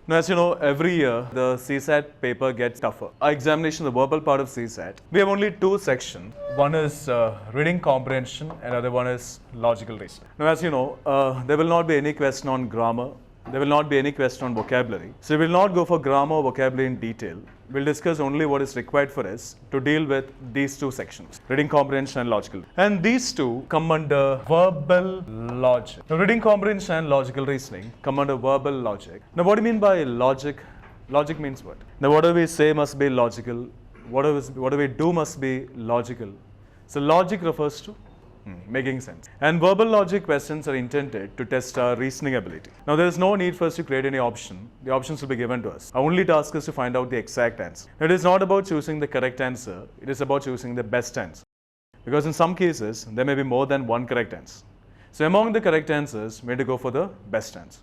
Now, as you know, every year the CSAT paper gets tougher. Our examination, the verbal part of CSAT, we have only two sections. One is reading comprehension and other one is logical reasoning. Now, as you know, there will not be any question on grammar. There will not be any question on vocabulary. So, we will not go for grammar or vocabulary in detail. We'll discuss only what is required for us to deal with these two sections, reading comprehension and logical. And these two come under verbal logic. Now, reading comprehension and logical reasoning come under verbal logic. Now, what do you mean by logic? Logic means what? Now, whatever we say must be logical. Whatever we do must be logical. So, logic refers to making sense. And verbal logic questions are intended to test our reasoning ability. Now, there is no need for us to create any option. The options will be given to us. Our only task is to find out the exact answer. It is not about choosing the correct answer. It is about choosing the best answer. Because in some cases, there may be more than one correct answer. So, among the correct answers, we need to go for the best answer.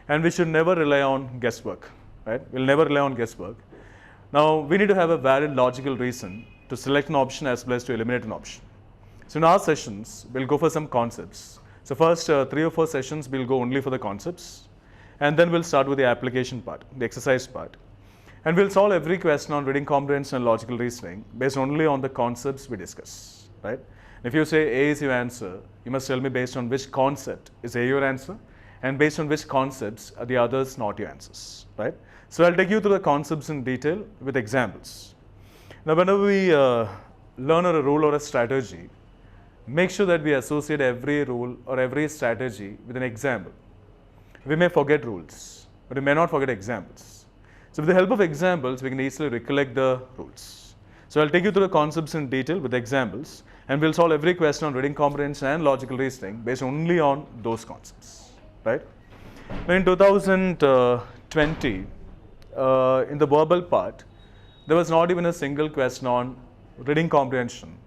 And we should never rely on guesswork. Right? We'll never rely on guesswork. Now, we need to have a valid logical reason to select an option as well as to eliminate an option. So, in our sessions, we'll go for some concepts. So, first 3 or 4 sessions, we'll go only for the concepts. And then we'll start with the application part, the exercise part. And we'll solve every question on reading comprehension and logical reasoning based only on the concepts we discuss. Right? If you say A is your answer, you must tell me based on which concept is A your answer and based on which concepts are the others not your answers. Right? So, I'll take you through the concepts in detail with examples. Now, whenever we learn a rule or a strategy, make sure that we associate every rule or every strategy with an example. We may forget rules, but we may not forget examples. So, with the help of examples, we can easily recollect the rules. So, I'll take you through the concepts in detail with examples, and we'll solve every question on reading comprehension and logical reasoning based only on those concepts. Right? Now, in 2020, in the verbal part, there was not even a single question on reading comprehension.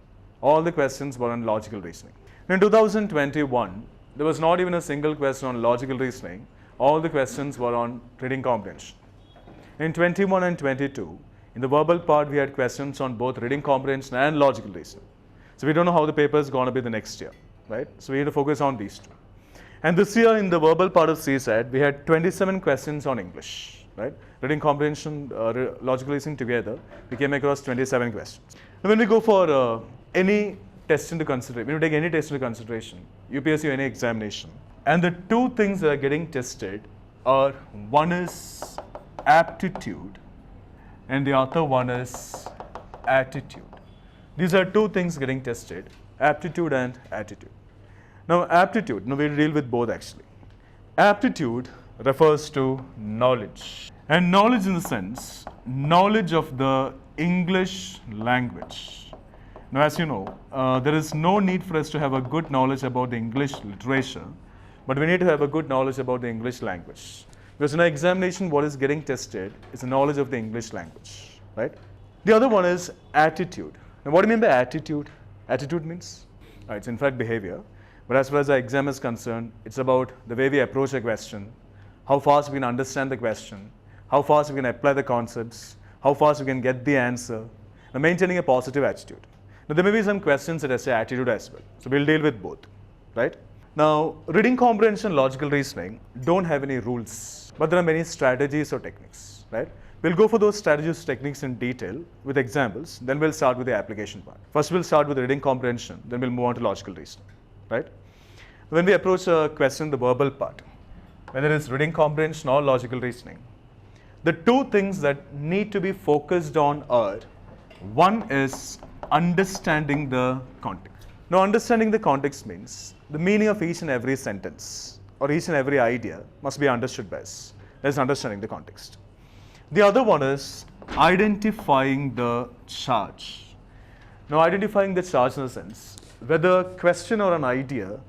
All the questions were on logical reasoning. In 2021, there was not even a single question on logical reasoning. All the questions were on reading comprehension. In 21 and 22, in the verbal part, we had questions on both reading comprehension and logical reasoning. So, we don't know how the paper is going to be the next year, right? So, we need to focus on these two. And this year, in the verbal part of CSAT, we had 27 questions on English, right? Reading comprehension, logical reasoning together, we came across 27 questions. Now, when we go for any test into consideration, when you take any test into consideration, UPSC or any examination, and the two things that are getting tested are, one is aptitude and the other one is attitude. These are two things getting tested, aptitude and attitude. Now, aptitude, now we'll deal with both actually. Aptitude refers to knowledge, and knowledge in the sense, knowledge of the English language. Now, as you know, there is no need for us to have a good knowledge about the English literature, but we need to have a good knowledge about the English language. Because in our examination, what is getting tested is the knowledge of the English language, right? The other one is attitude. Now, what do you mean by attitude? Attitude means, it's in fact behavior. But as far as our exam is concerned, it's about the way we approach a question, how fast we can understand the question, how fast we can apply the concepts, how fast we can get the answer, and maintaining a positive attitude. Now, there may be some questions that say attitude as well. So, we'll deal with both, right? Now, reading comprehension, logical reasoning don't have any rules, but there are many strategies or techniques, right? We'll go for those strategies, techniques in detail with examples, then we'll start with the application part. First, we'll start with reading comprehension, then we'll move on to logical reasoning, right? When we approach a question, the verbal part, whether it's reading comprehension or logical reasoning, the two things that need to be focused on are, one is understanding the context. Now, understanding the context means the meaning of each and every sentence or each and every idea must be understood by us. That's understanding the context. The other one is identifying the charge. Now, identifying the charge in the sense whether a question or an idea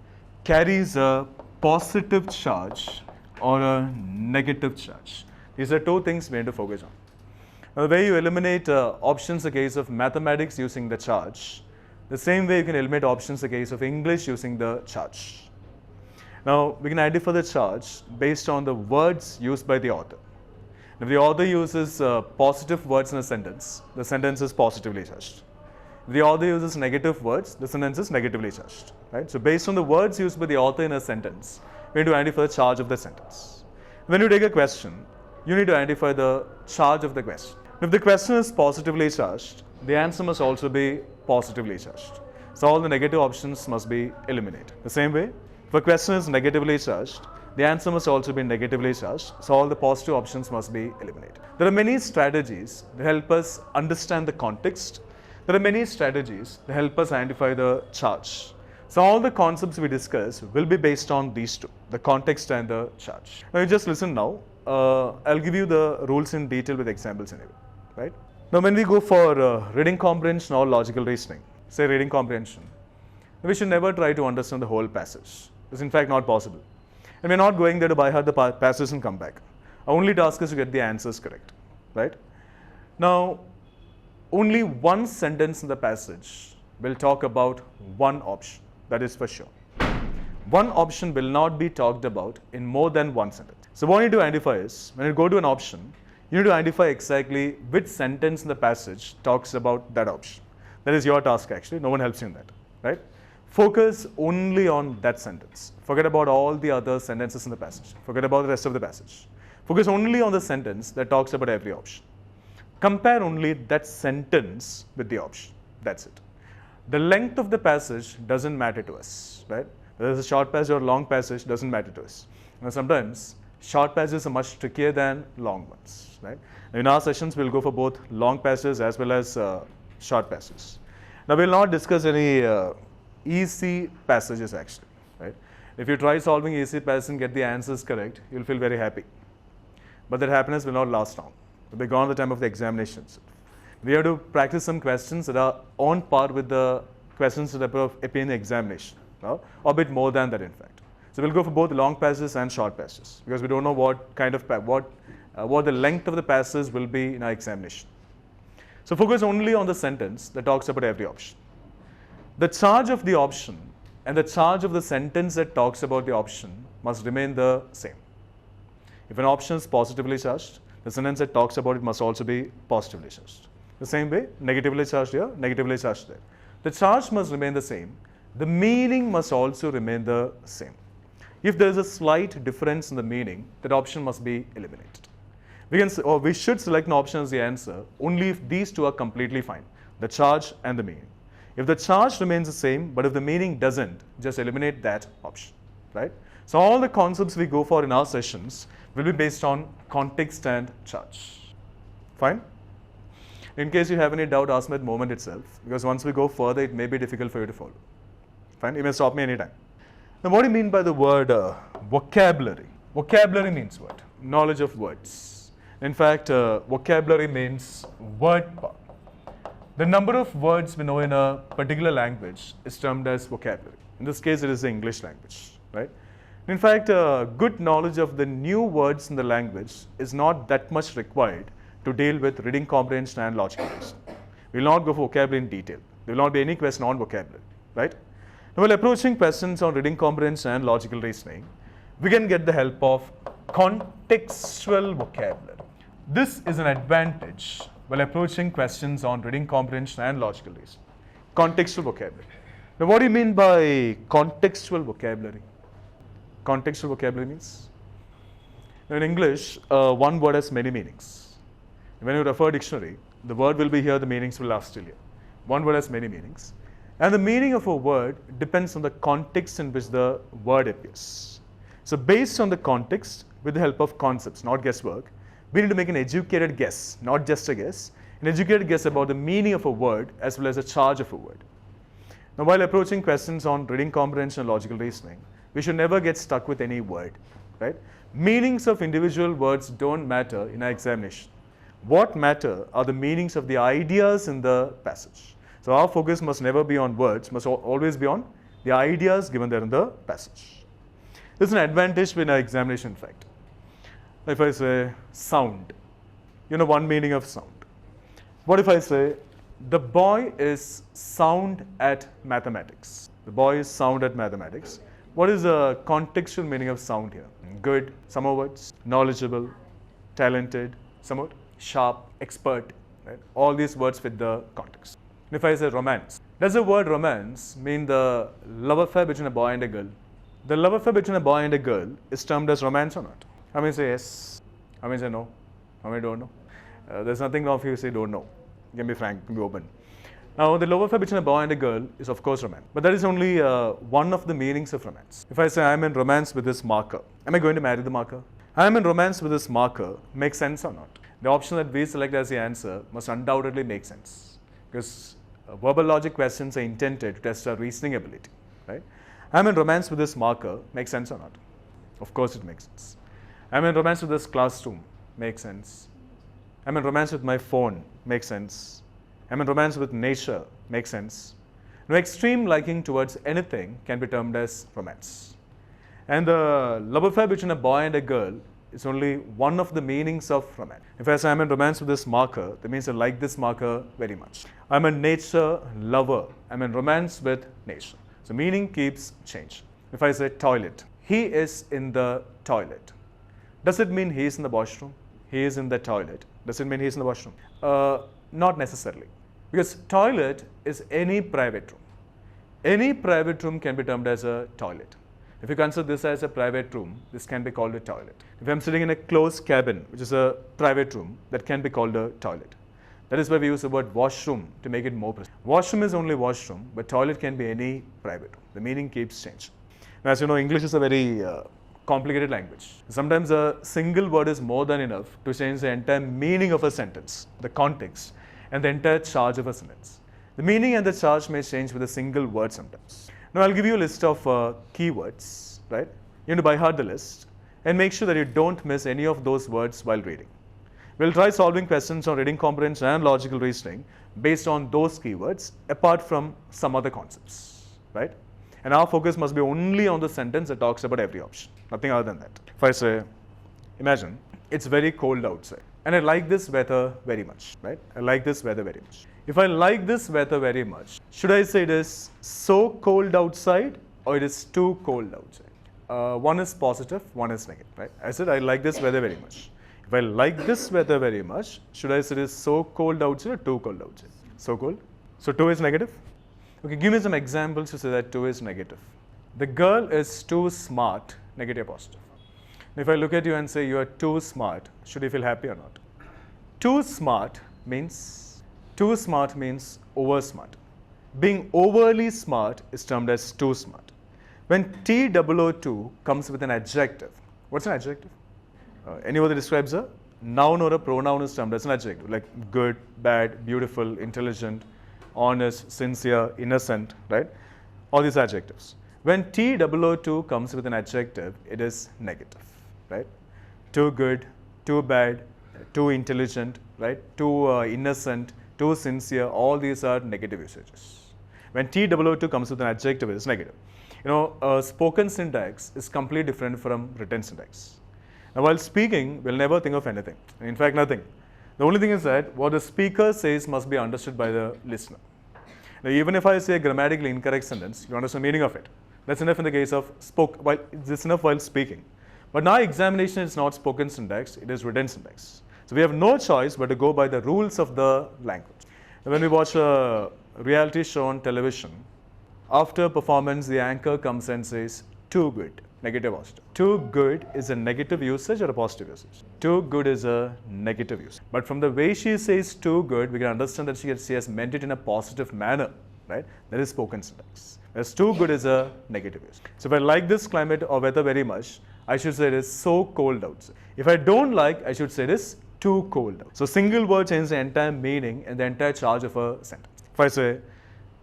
carries a positive charge or a negative charge. These are two things we need to focus on. Now, the way you eliminate options in the case of mathematics using the charge, the same way you can eliminate options in the case of English using the charge. Now, we can identify the charge based on the words used by the author. If the author uses positive words in a sentence, the sentence is positively charged. If the author uses negative words, the sentence is negatively charged. Right? So, based on the words used by the author in a sentence, we need to identify the charge of the sentence. When you take a question, you need to identify the charge of the question. If the question is positively charged, the answer must also be positively charged. So all the negative options must be eliminated. The same way, if a question is negatively charged, the answer must also be negatively charged. So all the positive options must be eliminated. There are many strategies that help us understand the context. There are many strategies that help us identify the charge. So all the concepts we discuss will be based on these two, the context and the charge. Now you just listen now. I'll give you the rules in detail with examples anyway, right? Now when we go for reading comprehension or logical reasoning, say reading comprehension, we should never try to understand the whole passage. It's in fact not possible. And we're not going there to by heart the passage and come back. Our only task is to get the answers correct, right? Now, only one sentence in the passage will talk about one option, that is for sure. One option will not be talked about in more than one sentence. So what you need to identify is, when you go to an option, you need to identify exactly which sentence in the passage talks about that option. That is your task actually, no one helps you in that, right? Focus only on that sentence. Forget about all the other sentences in the passage. Forget about the rest of the passage. Focus only on the sentence that talks about every option. Compare only that sentence with the option. That's it. The length of the passage doesn't matter to us, right? Whether it's a short passage or long passage doesn't matter to us. Now sometimes short passages are much trickier than long ones, right? Now, in our sessions, we'll go for both long passages as well as short passages. Now we'll not discuss any easy passages actually, right? If you try solving easy passages and get the answers correct, you'll feel very happy. But that happiness will not last long. It'll be gone at the time of the examinations. We have to practice some questions that are on par with the questions that appear in the examination, or a bit more than that in fact. So we'll go for both long passages and short passages because we don't know what kind of what the length of the passage will be in our examination. So focus only on the sentence that talks about every option. The charge of the option and the charge of the sentence that talks about the option must remain the same. If an option is positively charged, the sentence that talks about it must also be positively charged. The same way, negatively charged here, negatively charged there. The charge must remain the same. The meaning must also remain the same. If there is a slight difference in the meaning, that option must be eliminated. We should select an option as the answer only if these two are completely fine, the charge and the meaning. If the charge remains the same, but if the meaning doesn't, just eliminate that option, right? So all the concepts we go for in our sessions will be based on context and charge. Fine? In case you have any doubt, ask me at the moment itself, because once we go further, it may be difficult for you to follow. Fine? You may stop me anytime. Now, what do you mean by the word vocabulary? Vocabulary means what? Knowledge of words. In fact, vocabulary means word power. The number of words we know in a particular language is termed as vocabulary. In this case, it is the English language, right? In fact, good knowledge of the new words in the language is not that much required to deal with reading comprehension and logical reasoning. We will not go for vocabulary in detail. There will not be any question on vocabulary, right? Now, while approaching questions on reading comprehension and logical reasoning, we can get the help of contextual vocabulary. This is an advantage while approaching questions on reading comprehension and logical reasoning. Contextual vocabulary. Now, what do you mean by contextual vocabulary? Contextual vocabulary means? Now, in English, one word has many meanings. When you refer dictionary, the word will be here, the meanings will are still here. One word has many meanings. And the meaning of a word depends on the context in which the word appears. So based on the context, with the help of concepts, not guesswork, we need to make an educated guess, not just a guess, an educated guess about the meaning of a word as well as the charge of a word. Now, while approaching questions on reading comprehension and logical reasoning, we should never get stuck with any word, right? Meanings of individual words don't matter in our examination. What matter are the meanings of the ideas in the passage. So our focus must never be on words, must always be on the ideas given there in the passage. This is an advantage in our examination, in fact. If I say sound, you know one meaning of sound. What if I say the boy is sound at mathematics? The boy is sound at mathematics. What is the contextual meaning of sound here? Good, some more words, knowledgeable, talented, somewhat, sharp, expert, right? All these words fit the context. If I say romance, does the word romance mean the love affair between a boy and a girl? The love affair between a boy and a girl is termed as romance or not? I may say yes, I may say no. How many don't know? There's nothing wrong if you say don't know. You can be frank, you can be open. Now, the love affair between a boy and a girl is of course romance. But that is only one of the meanings of romance. If I say I am in romance with this marker, am I going to marry the marker? I am in romance with this marker makes sense or not? The option that we select as the answer must undoubtedly make sense. Because verbal logic questions are intended to test our reasoning ability. Right? I am in romance with this marker makes sense or not? Of course it makes sense. I am in romance with this classroom makes sense. I am in romance with my phone makes sense. I am in romance with nature makes sense. No extreme liking towards anything can be termed as romance. And the love affair between a boy and a girl is only one of the meanings of romance. If I say I am in romance with this marker, that means I like this marker very much. I am a nature lover. I am in romance with nature. So meaning keeps changing. If I say toilet, he is in the toilet. Does it mean he is in the washroom? He is in the toilet. Does it mean he is in the washroom? Not necessarily. Because toilet is any private room. Any private room can be termed as a toilet. If you consider this as a private room, this can be called a toilet. If I'm sitting in a closed cabin, which is a private room, that can be called a toilet. That is why we use the word washroom to make it more precise. Washroom is only washroom, but toilet can be any private room. The meaning keeps changing. Now, as you know, English is a very complicated language. Sometimes a single word is more than enough to change the entire meaning of a sentence, the context, and the entire charge of a sentence. The meaning and the charge may change with a single word sometimes. Now, I'll give you a list of keywords, right? You need to by heart the list and make sure that you don't miss any of those words while reading. We'll try solving questions on reading comprehension and logical reasoning based on those keywords apart from some other concepts, right? And our focus must be only on the sentence that talks about every option, nothing other than that. If I say, imagine it's very cold outside and I like this weather very much, right? I like this weather very much. If I like this weather very much, should I say it is so cold outside or it is too cold outside? One is positive, one is negative, right? I said I like this weather very much. If I like this weather very much, should I say it is so cold outside or too cold outside? So cold. So 2 is negative. Okay, give me some examples to say that 2 is negative. The girl is too smart, negative, positive. If I look at you and say you are too smart, should you feel happy or not? Too smart means over smart. Being overly smart is termed as too smart. When TOO comes with an adjective, what's an adjective? Any word that describes a noun or a pronoun is termed as an adjective, like good, bad, beautiful, intelligent, honest, sincere, innocent, right? All these adjectives. When TOO comes with an adjective, it is negative, right? Too good, too bad, too intelligent, right? Too innocent, too sincere, all these are negative usages. When TOO comes with an adjective, it is negative. You know, spoken syntax is completely different from written syntax. Now, while speaking, we'll never think of anything. In fact, nothing. The only thing is that what the speaker says must be understood by the listener. Now, even if I say a grammatically incorrect sentence, you understand the meaning of it. That's enough in the case of it's enough while speaking. But now examination is not spoken syntax, it is written syntax. So we have no choice but to go by the rules of the language. And when we watch a reality show on television, after performance, the anchor comes and says, too good, negative positive. Too good is a negative usage or a positive usage? Too good is a negative usage. But from the way she says too good, we can understand that she has meant it in a positive manner, right? That is spoken syntax. Whereas too good is a negative usage. So if I like this climate or weather very much, I should say it is so cold outside. If I don't like, I should say it is too cold out. So single word changes the entire meaning and the entire charge of a sentence. If I say,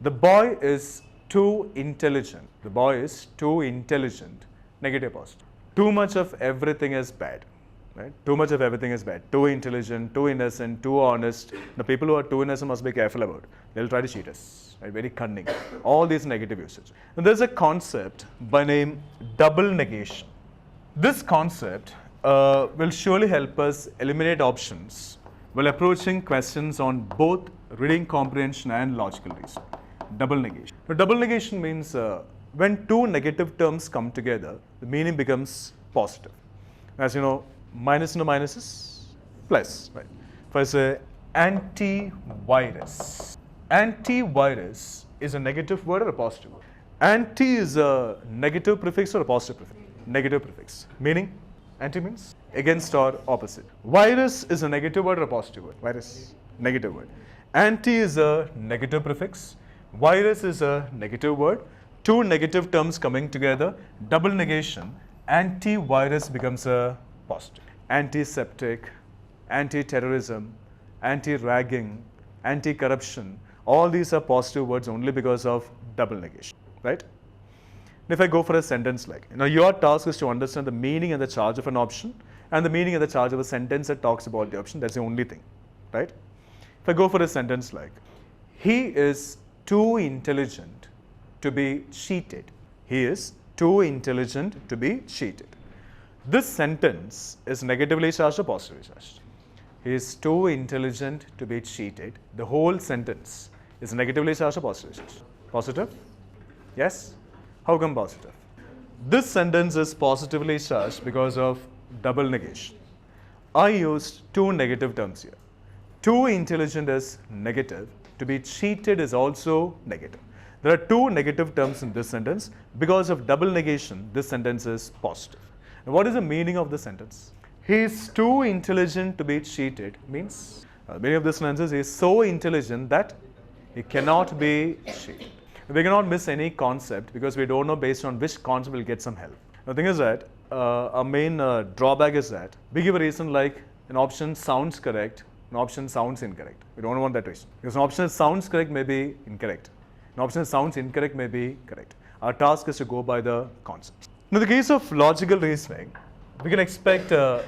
the boy is too intelligent. The boy is too intelligent. Negative positive. Too much of everything is bad. Right? Too much of everything is bad. Too intelligent, too innocent, too honest. The people who are too innocent must be careful about it. They'll try to cheat us. Right? Very cunning. All these negative usage. And there's a concept by name double negation. This concept will surely help us eliminate options while approaching questions on both reading comprehension and logical reasoning. Double negation. Now, double negation means when two negative terms come together, the meaning becomes positive. As you know, minus into minus is plus. Right? If I say antivirus, antivirus is a negative word or a positive word? Anti is a negative prefix or a positive prefix? Negative prefix. Meaning? Anti means against or opposite. Virus is a negative word or a positive word? Virus, negative word. Anti is a negative prefix. Virus is a negative word. Two negative terms coming together, double negation. Anti-virus becomes a positive. Antiseptic, anti-terrorism, anti-ragging, anti-corruption. All these are positive words only because of double negation, right? If I go for a sentence like, your task is to understand the meaning and the charge of an option and the meaning and the charge of a sentence that talks about the option. That's the only thing, right? If I go for a sentence like, he is too intelligent to be cheated. He is too intelligent to be cheated. This sentence is negatively charged or positively charged? He is too intelligent to be cheated. The whole sentence is negatively charged or positively charged? Positive? Yes? How come positive? This sentence is positively charged because of double negation. I used two negative terms here. Too intelligent is negative. To be cheated is also negative. There are two negative terms in this sentence. Because of double negation, this sentence is positive. Now, what is the meaning of this sentence? He is too intelligent to be cheated means, the meaning of this sentence is he is so intelligent that he cannot be cheated. We cannot miss any concept because we don't know based on which concept we'll get some help. The thing is that our main drawback is that we give a reason like an option sounds correct, an option sounds incorrect. We don't want that reason because an option that sounds correct may be incorrect. An option that sounds incorrect may be correct. Our task is to go by the concepts. In the case of logical reasoning, we can expect a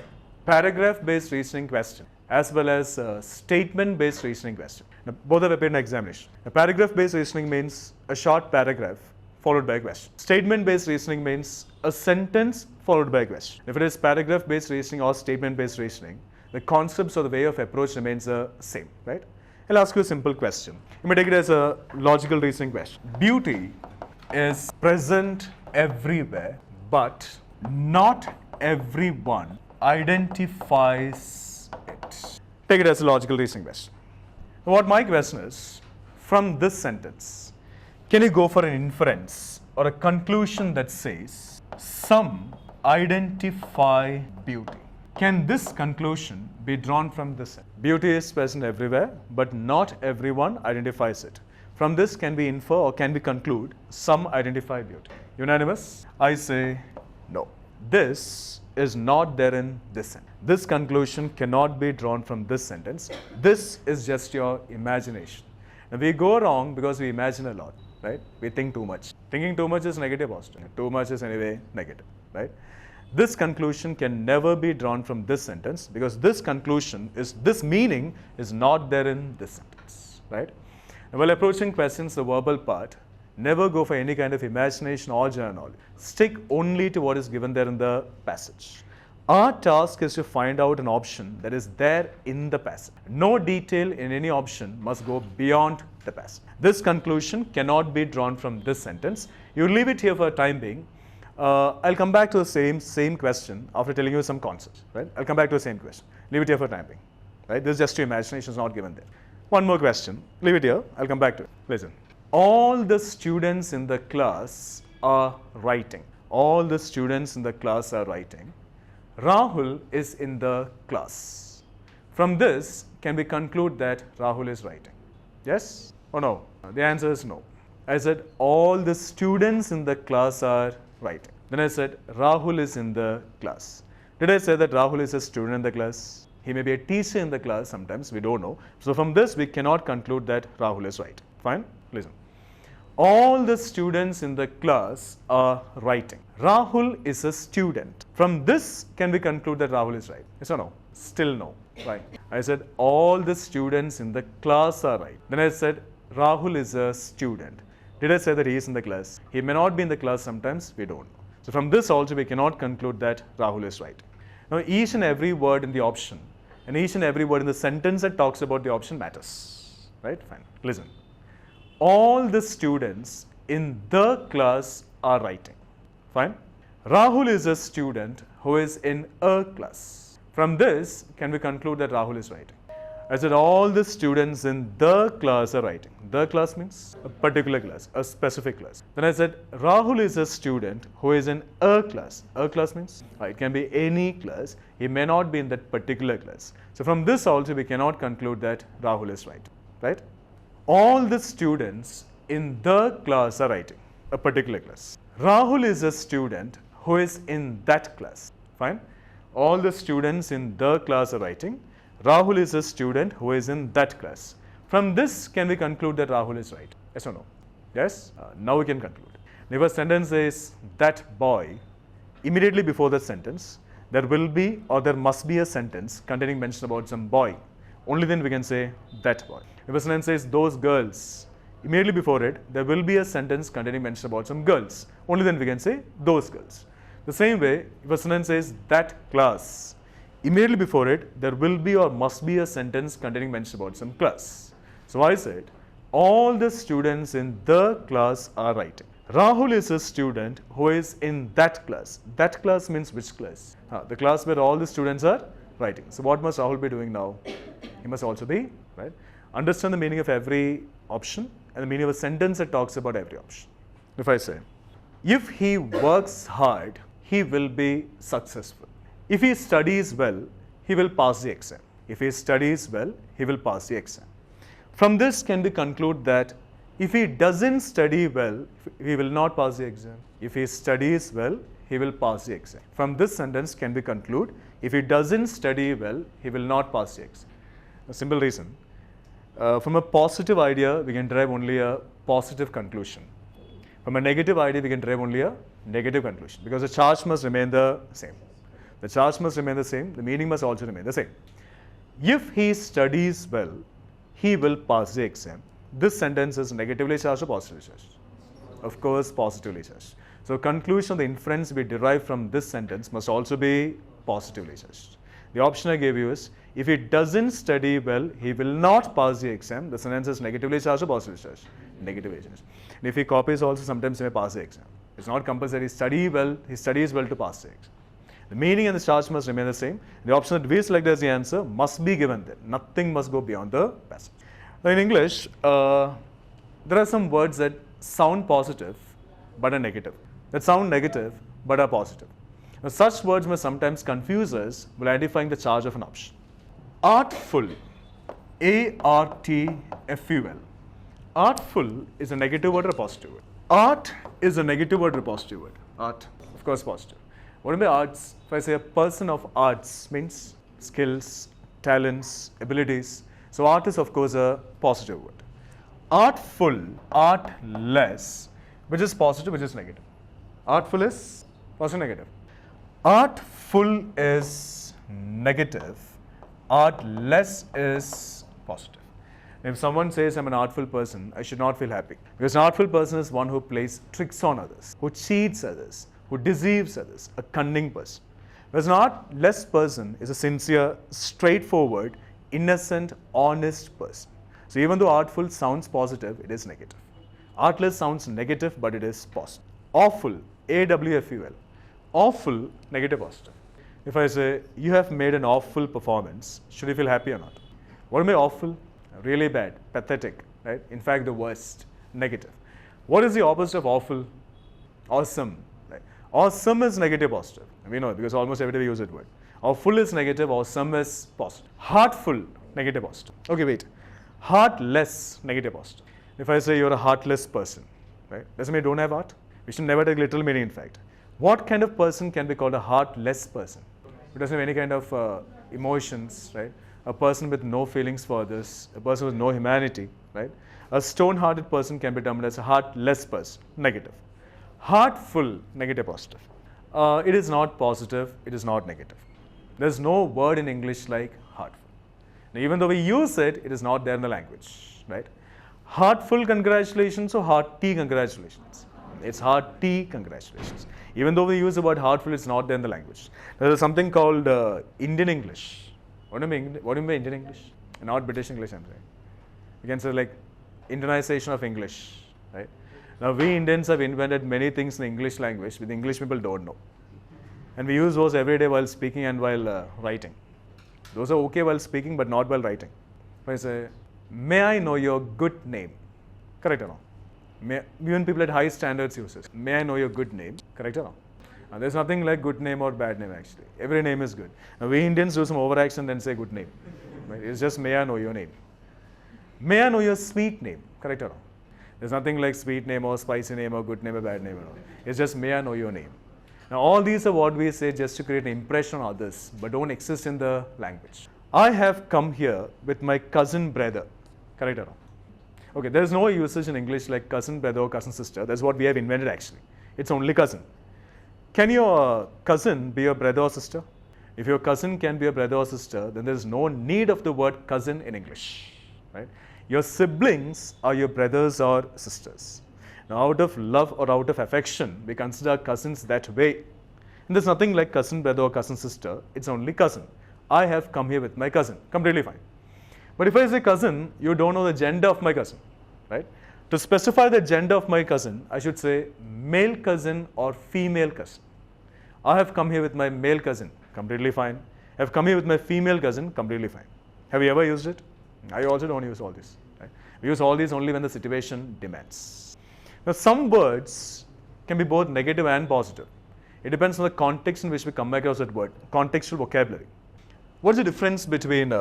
paragraph-based reasoning question as well as a statement-based reasoning question. Now, both have appeared in examination. A paragraph-based reasoning means a short paragraph followed by a question. Statement-based reasoning means a sentence followed by a question. If it is paragraph-based reasoning or statement-based reasoning, the concepts or the way of approach remains the same, right? I'll ask you a simple question. You may take it as a logical reasoning question. Beauty is present everywhere, but not everyone identifies it. Take it as a logical reasoning question. What my question is, from this sentence, can you go for an inference or a conclusion that says, some identify beauty? Can this conclusion be drawn from this sentence? Beauty is present everywhere, but not everyone identifies it. From this, can we infer or can we conclude, some identify beauty? Unanimous? I say no. This is not there in this sentence. This conclusion cannot be drawn from this sentence. This is just your imagination. Now, we go wrong because we imagine a lot, right? We think too much. Thinking too much is negative or positive. Too much is anyway negative, right? This conclusion can never be drawn from this sentence because this conclusion is, this meaning is not there in this sentence, right? And while approaching questions, the verbal part, never go for any kind of imagination or general knowledge. Stick only to what is given there in the passage. Our task is to find out an option that is there in the passage. No detail in any option must go beyond the passage. This conclusion cannot be drawn from this sentence. You leave it here for a time being. I'll come back to the same question after telling you some concepts, right? I'll come back to the same question. Leave it here for a time being, right? This is just your imagination, is not given there. One more question. Leave it here. I'll come back to it. Listen. All the students in the class are writing. All the students in the class are writing. Rahul is in the class. From this, can we conclude that Rahul is writing? Yes or no? The answer is no. I said all the students in the class are writing. Then I said Rahul is in the class. Did I say that Rahul is a student in the class? He may be a teacher in the class sometimes, we don't know. So from this, we cannot conclude that Rahul is writing. Fine? Listen. All the students in the class are writing. Rahul is a student. From this, can we conclude that Rahul is right? Yes or no? Still no. Right. I said all the students in the class are right. Then I said Rahul is a student. Did I say that he is in the class? He may not be in the class sometimes, we don't know. So from this also, we cannot conclude that Rahul is right. Now, each and every word in the option and each and every word in the sentence that talks about the option matters. Right? Fine. Listen. All the students in the class are writing. Fine. Rahul is a student who is in a class. From this, can we conclude that Rahul is writing? I said all the students in the class are writing. The class means a particular class, a specific class. Then I said Rahul is a student who is in a class. A class means it can be any class. He may not be in that particular class. So from this also we cannot conclude that Rahul is right. Right? All the students in the class are writing. A particular class. Rahul is a student who is in that class. Fine? All the students in the class are writing. Rahul is a student who is in that class. From this, can we conclude that Rahul is right? Yes or no? Yes? Now we can conclude. If a sentence is that boy, immediately before the sentence, there will be or there must be a sentence containing mention about some boy. Only then we can say that boy. If a sentence says those girls, immediately before it, there will be a sentence containing mention about some girls. Only then we can say those girls. The same way, if a sentence says that class, immediately before it, there will be or must be a sentence containing mention about some class. So I said, all the students in the class are writing. Rahul is a student who is in that class. That class means which class? The class where all the students are writing. So what must Rahul be doing now? He must also be, right? Understand the meaning of every option and the meaning of a sentence that talks about every option. If I say, if he works hard, he will be successful. If he studies well, he will pass the exam. If he studies well, he will pass the exam. From this can we conclude that if he doesn't study well, he will not pass the exam. If he studies well, he will pass the exam. From this sentence can we conclude, if he doesn't study well, he will not pass the exam. A simple reason. From a positive idea, we can derive only a positive conclusion. From a negative idea, we can derive only a negative conclusion because the charge must remain the same. The charge must remain the same, the meaning must also remain the same. If he studies well, he will pass the exam. This sentence is negatively charged or positively charged? Of course, positively charged. So conclusion of the inference we derive from this sentence must also be positively charged. The option I gave you is, if he doesn't study well, he will not pass the exam. The sentence is negatively charged or positively charged? Negatively charged. And if he copies also, sometimes he may pass the exam. It's not compulsory. He studies well to pass the exam. The meaning and the charge must remain the same. The option that we select as the answer must be given there. Nothing must go beyond the passage. Now in English, there are some words that sound positive but are negative. That sound negative but are positive. Now such words may sometimes confuse us while identifying the charge of an option. Artful, A-R-T-F-U-L. Artful is a negative word or a positive word? Art is a negative word or a positive word? Art, of course, positive. What are the arts? If I say a person of arts, means skills, talents, abilities. So art is of course a positive word. Artful, artless, which is positive, which is negative? Artful is positive, negative. Artful is negative. Artless is positive. If someone says I'm an artful person, I should not feel happy. Because an artful person is one who plays tricks on others, who cheats others, who deceives others, a cunning person. Whereas an artless person is a sincere, straightforward, innocent, honest person. So even though artful sounds positive, it is negative. Artless sounds negative, but it is positive. Awful, A-W-F-U-L. Awful, negative, positive. If I say, you have made an awful performance, should you feel happy or not? What am I awful? Really bad, pathetic, right? In fact, the worst, negative. What is the opposite of awful? Awesome. Right? Awesome is negative, positive. We know it because almost every day we use that word. Awful is negative, awesome is positive. Heartful, negative, positive. Okay, wait. Heartless, negative, positive. If I say you're a heartless person, right? Doesn't mean you don't have heart. We should never take literal meaning, in fact. What kind of person can be called a heartless person? It doesn't have any kind of emotions, right? A person with no feelings for others, a person with no humanity, right? A stone-hearted person can be termed as a heartless person, negative. Heartful, negative, positive. It is not positive, it is not negative. There's no word in English like heartful. Now, even though we use it, it is not there in the language, right? Heartful congratulations or hearty congratulations? It's hearty congratulations. Even though we use the word heartful, it's not there in the language. There is something called Indian English. What do you mean by Indian English? Not British English, I'm saying. You can say like Indianization of English, right? Now we Indians have invented many things in the English language which the English people don't know. And we use those every day while speaking and while writing. Those are okay while speaking but not while writing. If I say, may I know your good name? Correct or no? Even people at high standards use this. May I know your good name? Correct or no? There's nothing like good name or bad name actually. Every name is good. Now, we Indians do some overaction and say good name. Right? It's just may I know your name. May I know your sweet name? Correct or no? There's nothing like sweet name or spicy name or good name or bad name. It's just may I know your name. Now all these are what we say just to create an impression on others, but don't exist in the language. I have come here with my cousin brother. Correct or no? Okay, there is no usage in English like cousin brother or cousin sister. That's what we have invented actually. It's only cousin. Can your cousin be your brother or sister? If your cousin can be a brother or sister, then there is no need of the word cousin in English. Right? Your siblings are your brothers or sisters. Now, out of love or out of affection, we consider cousins that way. And there's nothing like cousin brother or cousin sister. It's only cousin. I have come here with my cousin. Completely fine. But if I say cousin, you don't know the gender of my cousin. Right? To specify the gender of my cousin, I should say male cousin or female cousin. I have come here with my male cousin. Completely fine. I have come here with my female cousin. Completely fine. Have you ever used it? I also don't use all this. Right? We use all these only when the situation demands. Now, some words can be both negative and positive. It depends on the context in which we come across that word, contextual vocabulary. What's the difference between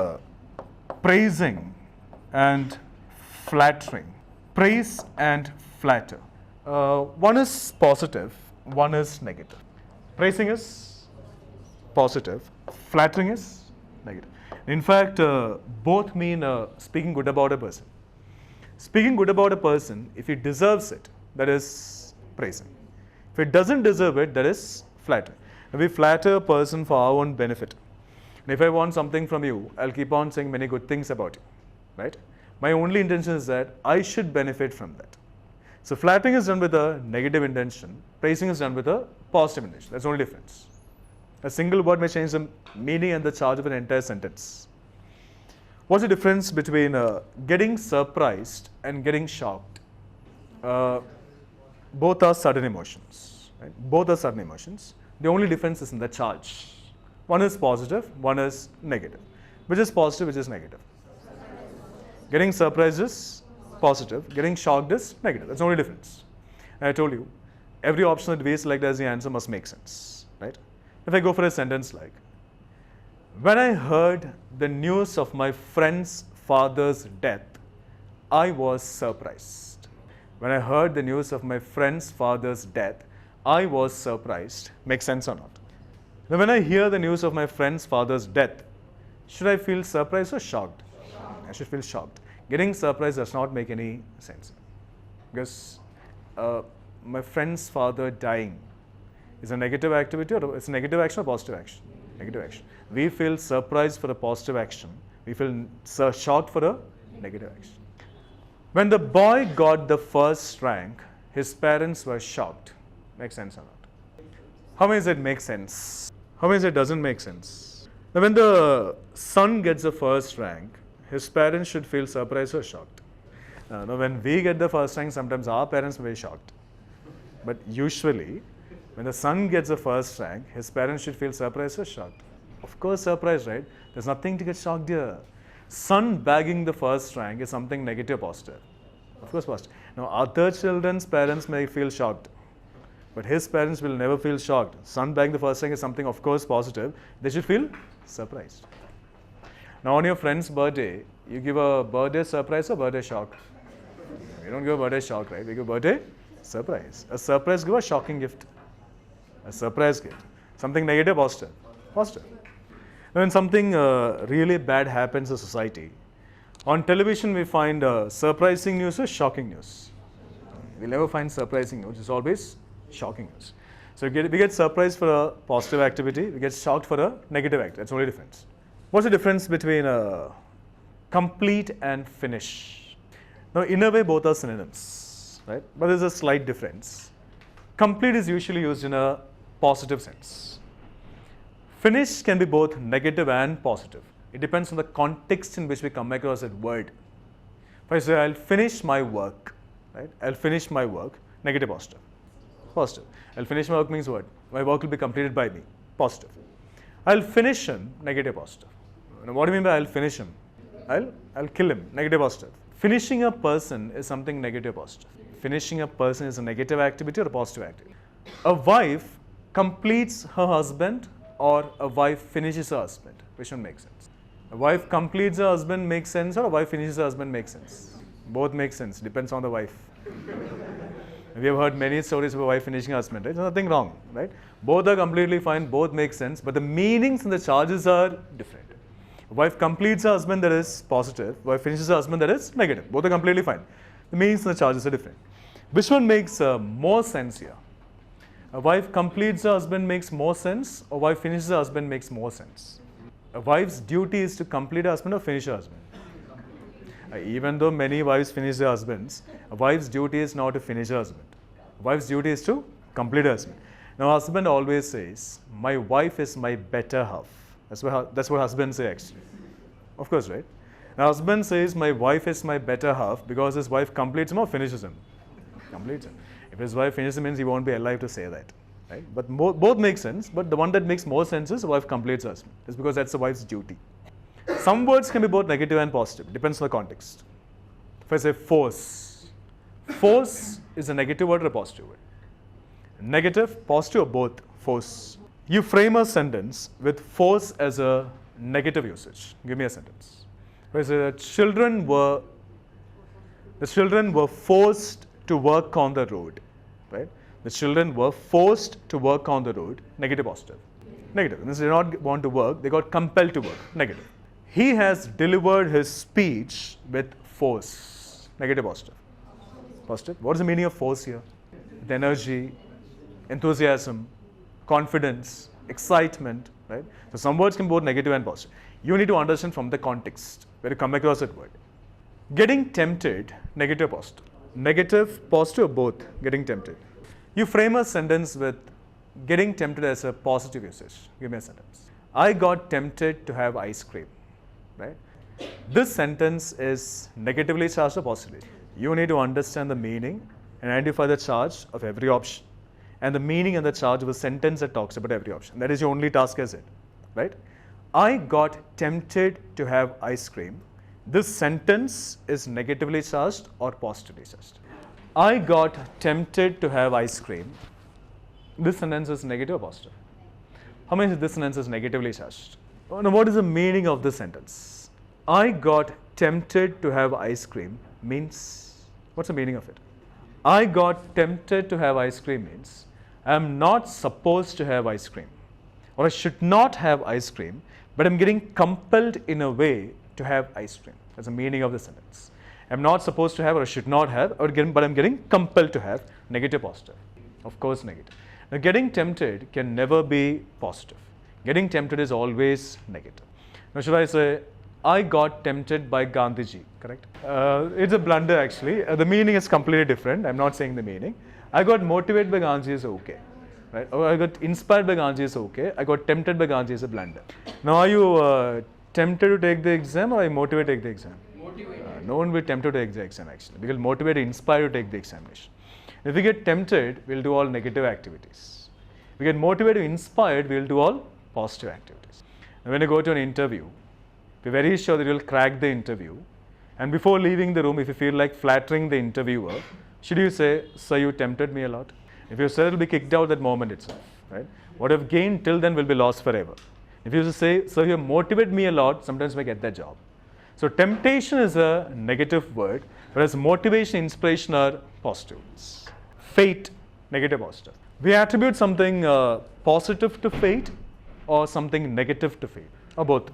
praising and flattering? Praise and flatter. One is positive, one is negative. Praising is positive, flattering is negative. In fact, both mean speaking good about a person. Speaking good about a person, if he deserves it, that is praising. If he doesn't deserve it, that is flattering. We flatter a person for our own benefit. And if I want something from you, I'll keep on saying many good things about you. Right? My only intention is that I should benefit from that. So flattering is done with a negative intention. Praising is done with a positive intention. That's the only difference. A single word may change the meaning and the charge of an entire sentence. What's the difference between getting surprised and getting shocked? Both are sudden emotions. Right? Both are sudden emotions. The only difference is in the charge. One is positive, one is negative. Which is positive, which is negative? Getting surprised is positive. Getting shocked is negative. That's the only difference. And I told you, every option that we select as the answer must make sense. Right? If I go for a sentence like, when I heard the news of my friend's father's death, I was surprised. When I heard the news of my friend's father's death, I was surprised. Makes sense or not? Now, when I hear the news of my friend's father's death, should I feel surprised or shocked? I should feel shocked. Getting surprised does not make any sense. Because my friend's father dying is a negative activity, or it's a negative action or positive action? Negative action. We feel surprised for a positive action. We feel shocked for a negative action. When the boy got the first rank, his parents were shocked. Makes sense or not? How many does it make sense? How many does it doesn't make sense? Now, when the son gets the first rank, his parents should feel surprised or shocked. Now, when we get the first rank, sometimes our parents may be shocked. But usually, when the son gets the first rank, his parents should feel surprised or shocked. Of course, surprised, right? There's nothing to get shocked here. Son bagging the first rank is something negative or positive. Of course, positive. Now, other children's parents may feel shocked, but his parents will never feel shocked. Son bagging the first rank is something, of course, positive. They should feel surprised. Now, on your friend's birthday, you give a birthday surprise or birthday shock? You don't give a birthday shock, right? We give a birthday surprise. A surprise give a shocking gift. A surprise gift. Something negative, positive? Positive. Now, when something really bad happens in society, on television we find surprising news or shocking news. We'll never find surprising news. It's always shocking news. So we get surprised for a positive activity. We get shocked for a negative activity. That's the only difference. What's the difference between complete and finish? Now, in a way, both are synonyms, right? But there's a slight difference. Complete is usually used in a positive sense. Finish can be both negative and positive. It depends on the context in which we come across that word. If I say, I'll finish my work, right? I'll finish my work, negative, positive. Positive. I'll finish my work means what? My work will be completed by me. Positive. I'll finish him, negative, positive. Now, what do you mean by I'll finish him? I'll I'll kill him. Negative positive. Finishing a person is something negative positive. Finishing a person is a negative activity or a positive activity. A wife completes her husband or a wife finishes her husband. Which one makes sense? A wife completes her husband makes sense or a wife finishes her husband makes sense? Both make sense. Depends on the wife. We have heard many stories of a wife finishing her husband. Right? There's nothing wrong. Right? Both are completely fine. Both make sense. But the meanings and the charges are different. A wife completes her husband, that is positive. A wife finishes her husband, that is negative. Both are completely fine. The meanings and the charges are different. Which one makes more sense here? A wife completes her husband makes more sense, or a wife finishes her husband makes more sense? A wife's duty is to complete her husband or finish her husband. Even though many wives finish their husbands, a wife's duty is not to finish her husband. A wife's duty is to complete her husband. Now, husband always says, my wife is my better half. That's what husbands say actually. Of course, right? Now, husband says, my wife is my better half because his wife completes him or finishes him. Completes him. If his wife finishes him, means he won't be alive to say that. Right? But both make sense, but the one that makes more sense is the wife completes her husband. It's because that's the wife's duty. Some words can be both negative and positive. Depends on the context. If I say force, force is a negative word or a positive word? Negative, positive, or both? Force. You frame a sentence with force as a negative usage. Give me a sentence. If I say the children were forced to work on the road. Right? The children were forced to work on the road. Negative, positive. Negative. They did not want to work. They got compelled to work. Negative. He has delivered his speech with force. Negative, positive. Positive. What is the meaning of force here? With energy, enthusiasm, confidence, excitement. Right? So some words can be both negative and positive. You need to understand from the context where you come across that word. Getting tempted, negative, positive. Negative, positive, or both? Getting tempted. You frame a sentence with getting tempted as a positive usage. Give me a sentence. I got tempted to have ice cream. Right? This sentence is negatively charged or positively. You need to understand the meaning and identify the charge of every option and the meaning and the charge of a sentence that talks about every option. That is your only task as it. Right? I got tempted to have ice cream. This sentence is negatively charged or positively charged. I got tempted to have ice cream. This sentence is negative or positive? How many of this sentence is negatively charged? Now, what is the meaning of this sentence? I got tempted to have ice cream means, what's the meaning of it? I got tempted to have ice cream means I am not supposed to have ice cream, or I should not have ice cream, but I'm getting compelled in a way to have ice cream. That's the meaning of the sentence. I'm not supposed to have or I should not have, but I'm getting compelled to have. Negative, positive. Of course, negative. Now, getting tempted can never be positive. Getting tempted is always negative. Now, should I say, I got tempted by Gandhiji, correct? It's a blunder actually. The meaning is completely different. I'm not saying the meaning. I got motivated by Gandhiji is okay. Right? Or I got inspired by Gandhiji is okay. I got tempted by Gandhiji is a blunder. Now, are you tempted to take the exam or are you motivated to take the exam? No one will be tempted to take the exam actually. We will motivate and inspire to take the examination. If we get tempted, we'll do all negative activities. If we get motivated and inspired, we'll do all positive activities. And when you go to an interview, be very sure that you'll crack the interview. And before leaving the room, if you feel like flattering the interviewer, should you say, sir, you tempted me a lot? If you say, it'll be kicked out that moment itself. Right? What I've gained till then will be lost forever. If you say, sir, you motivated me a lot, sometimes we get that job. So temptation is a negative word, whereas motivation, inspiration are positive words. Fate, negative, positive. We attribute something positive to fate or something negative to fate, or both.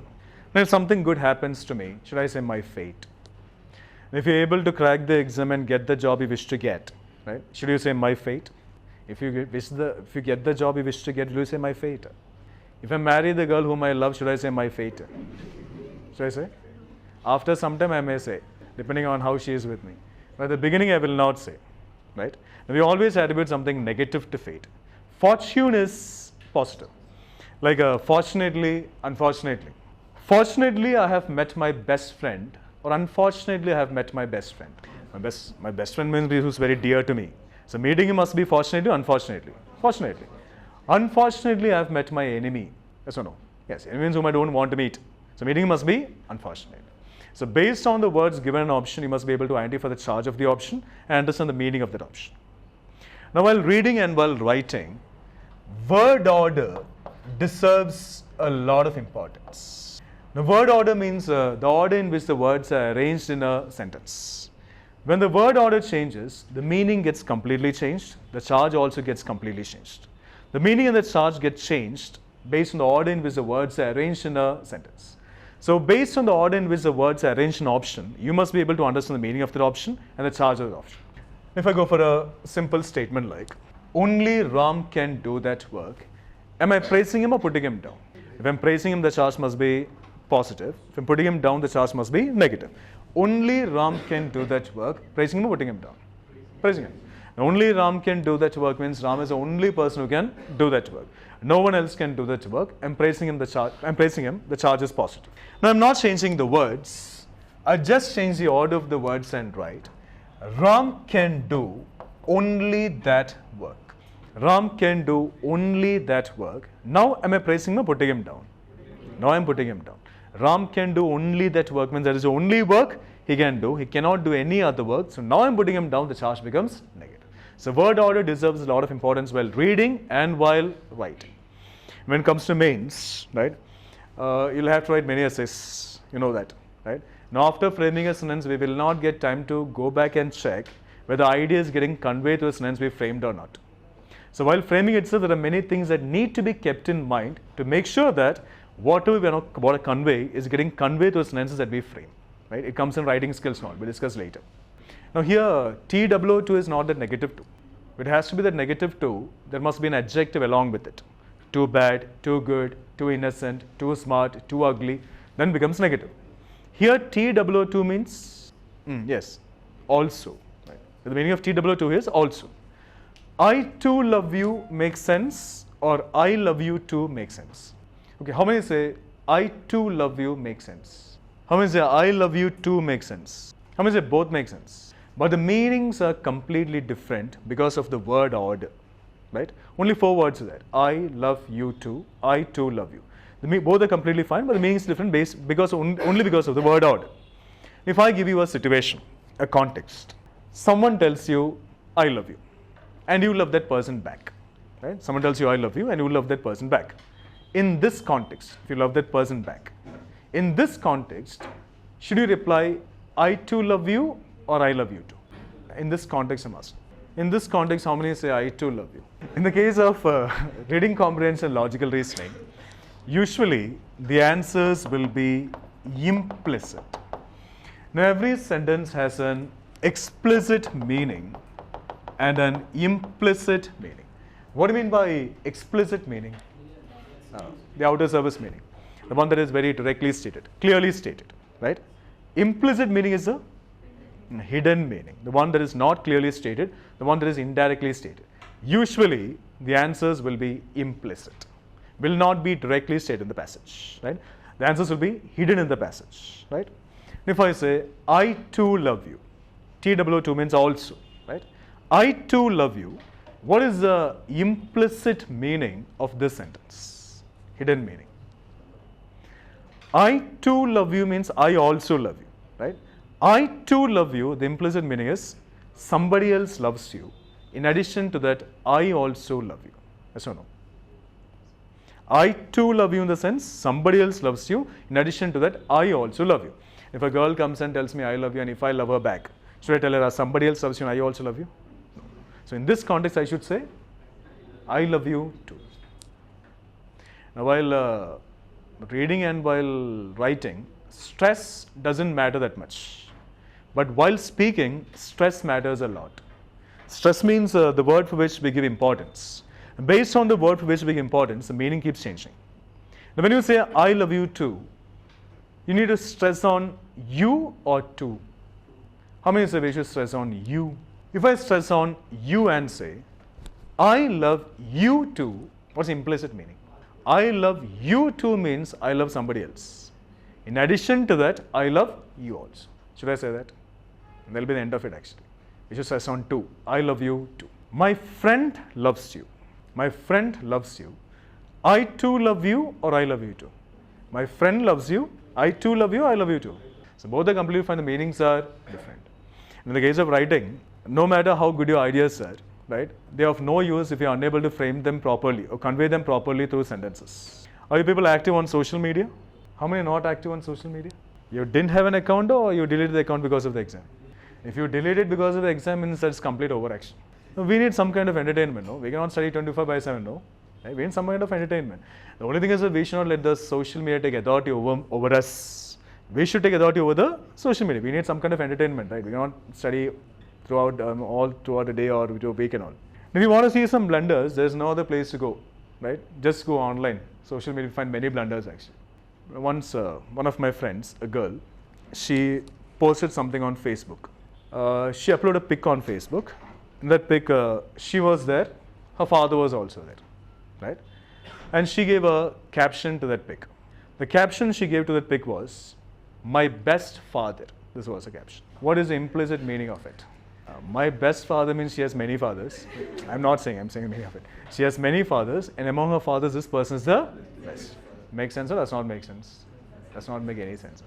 Now, if something good happens to me, should I say my fate? If you're able to crack the exam and get the job you wish to get, right? Should you say my fate? If you get the job you wish to get, will you say my fate? If I marry the girl whom I love, should I say my fate? Should I say? After some time I may say, depending on how she is with me. But at the beginning I will not say. Right? Now, we always attribute something negative to fate. Fortune is positive. Like fortunately, unfortunately. Fortunately, I have met my best friend, or unfortunately, I have met my best friend. My best friend means who's very dear to me. So meeting him must be fortunately or unfortunately? Fortunately. Unfortunately, I have met my enemy. Yes or no? Yes, enemy means whom I don't want to meet. So meeting him must be unfortunate. So based on the words given an option, you must be able to identify the charge of the option and understand the meaning of that option. Now while reading and while writing, word order deserves a lot of importance. The word order means the order in which the words are arranged in a sentence. When the word order changes, the meaning gets completely changed. The charge also gets completely changed. The meaning and the charge get changed based on the order in which the words are arranged in a sentence. So based on the order in which the words are arranged in an option, you must be able to understand the meaning of that option and the charge of the option. If I go for a simple statement like, only Ram can do that work, am I praising him or putting him down? If I'm praising him, the charge must be positive. If I'm putting him down, the charge must be negative. Only Ram can do that work, praising him or putting him down? Praising him. Only Ram can do that work means Ram is the only person who can do that work. No one else can do that work. I'm praising him, the charge is positive. Now I'm not changing the words. I just change the order of the words and write, Ram can do only that work. Ram can do only that work. Now am I praising him or putting him down? Now I'm putting him down. Ram can do only that work means that is the only work he can do. He cannot do any other work. So now I'm putting him down, the charge becomes negative. So word order deserves a lot of importance while reading and while writing. When it comes to mains, right, you'll have to write many essays, you know that, right? Now after framing a sentence, we will not get time to go back and check whether the idea is getting conveyed to the sentence we framed or not. So while framing itself, there are many things that need to be kept in mind to make sure that whatever we want to convey is getting conveyed to the sentences that we frame. Right? It comes in writing skills now, we'll discuss later. Now here, TWO2 is not that negative 2. It has to be that negative 2, there must be an adjective along with it. Too bad, too good, too innocent, too smart, too ugly, then becomes negative. Here TWO2 means, yes, also. Right? The meaning of TWO2 is also. I too love you makes sense or I love you too makes sense. Okay, how many say I too love you makes sense? How many say I love you too makes sense? How many say both make sense? But the meanings are completely different because of the word order, right? Only 4 words are there. I love you too, I too love you. Both are completely fine, but the meaning is different only because of the word order. If I give you a situation, a context, someone tells you, I love you, and you love that person back, right? Someone tells you, I love you, and you love that person back. In this context, if you love that person back, in this context, should you reply, I too love you or I love you too? In this context, I must. In this context, how many say I too love you? In the case of reading comprehension, logical reasoning, usually the answers will be implicit. Now every sentence has an explicit meaning and an implicit meaning. What do you mean by explicit meaning? The outer service meaning, the one that is very directly stated, clearly stated, right? Implicit meaning is the hidden meaning, the one that is not clearly stated, the one that is indirectly stated. Usually, the answers will be implicit, will not be directly stated in the passage, right? The answers will be hidden in the passage, right? If I say, I too love you, TWO2 means also, right? I too love you, what is the implicit meaning of this sentence? Hidden meaning. I too love you means I also love you, right? I too love you, the implicit meaning is somebody else loves you. In addition to that, I also love you. Yes or no? I too love you in the sense somebody else loves you. In addition to that, I also love you. If a girl comes and tells me I love you and if I love her back, should I tell her somebody else loves you and I also love you? No. So in this context, I should say I love you too. Now while reading and while writing, stress doesn't matter that much. But while speaking, stress matters a lot. Stress means the word for which we give importance. And based on the word for which we give importance, the meaning keeps changing. Now when you say I love you too, you need to stress on you or to. How many say we should stress on you? If I stress on you and say I love you too, what's the implicit meaning? I love you too means I love somebody else. In addition to that, I love you also. Should I say that? And that'll be the end of it actually. We should stress on two. I love you too. My friend loves you. My friend loves you. I too love you or I love you too. My friend loves you. I too love you. I love you too. So both are completely fine, the meanings are different. In the case of writing, no matter how good your ideas are, right, they are of no use if you are unable to frame them properly or convey them properly through sentences. Are you people active on social media? How many are not active on social media? You didn't have an account or you deleted the account because of the exam? If you delete it because of the exam, means that's complete overaction. We need some kind of entertainment, no? We cannot study 24/7, no? Right? We need some kind of entertainment. The only thing is that we should not let the social media take authority over us. We should take authority over the social media. We need some kind of entertainment, right? We cannot study throughout all throughout the day or the week and all. If you want to see some blunders, there's no other place to go, right? Just go online. Social media, you find many blunders actually. Once, one of my friends, a girl, she posted something on Facebook. She uploaded a pic on Facebook. In that pic, she was there. Her father was also there, right? And she gave a caption to that pic. The caption she gave to that pic was, "My best father." This was a caption. What is the implicit meaning of it? My best father means she has many fathers. I'm not saying, I'm saying many of it. She has many fathers, and among her fathers, this person is the best. Make sense or does not make sense? Does not make any sense.